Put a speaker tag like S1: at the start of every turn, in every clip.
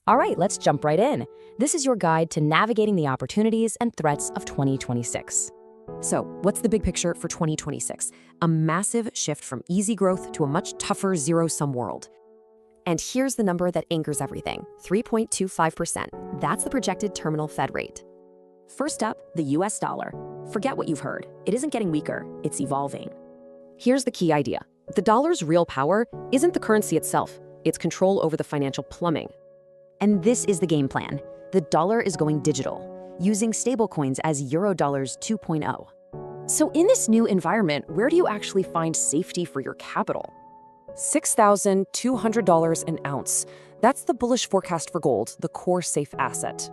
S1: All right, let's jump right in. This is your guide to navigating the opportunities and threats of 2026.
S2: So, what's the big picture for 2026? A massive shift from easy growth to a much tougher zero-sum world. And here's the number that anchors everything, 3.25%. That's the projected terminal Fed rate. First up, the US dollar. Forget what you've heard. It isn't getting weaker, it's evolving. Here's the key idea. The dollar's real power isn't the currency itself, it's control over the financial plumbing. And this is the game plan. The dollar is going digital, using stablecoins as Eurodollars 2.0. So in this new environment, where do you actually find safety for your capital? $6,200 an ounce. That's the bullish forecast for gold, the core safe asset.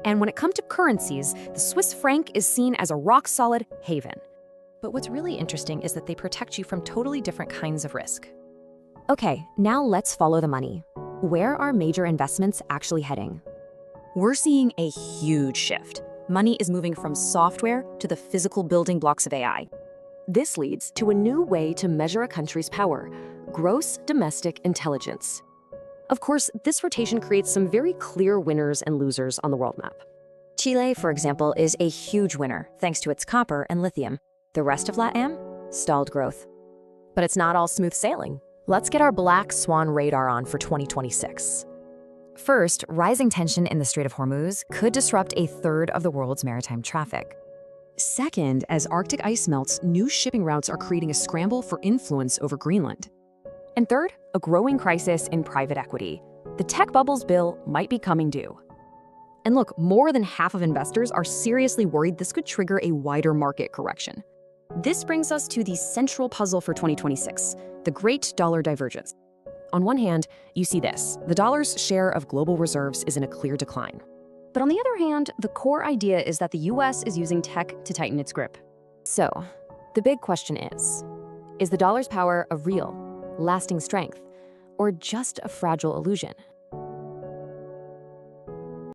S2: And when it comes to currencies, the Swiss franc is seen as a rock-solid haven. But what's really interesting is that they protect you from totally different kinds of risk.
S1: Okay, now let's follow the money. Where are major investments actually heading?
S2: We're seeing a huge shift. Money is moving from software to the physical building blocks of AI. This leads to a new way to measure a country's power: gross domestic intelligence. Of course, this rotation creates some very clear winners and losers on the world map.
S1: Chile, for example, is a huge winner thanks to its copper and lithium. The rest of LATAM? Stalled growth.
S2: But it's not all smooth sailing.
S1: Let's get our black swan radar on for 2026. First, rising tension in the Strait of Hormuz could disrupt a third of the world's maritime traffic.
S2: Second, as Arctic ice melts, new shipping routes are creating a scramble for influence over Greenland. And third, a growing crisis in private equity. The tech bubble's bill might be coming due. And look, more than half of investors are seriously worried this could trigger a wider market correction. This brings us to the central puzzle for 2026, the great dollar divergence. On one hand, you see this. The dollar's share of global reserves is in a clear decline. But on the other hand, the core idea is that the US is using tech to tighten its grip.
S1: So, the big question is the dollar's power a real, lasting strength, or just a fragile illusion?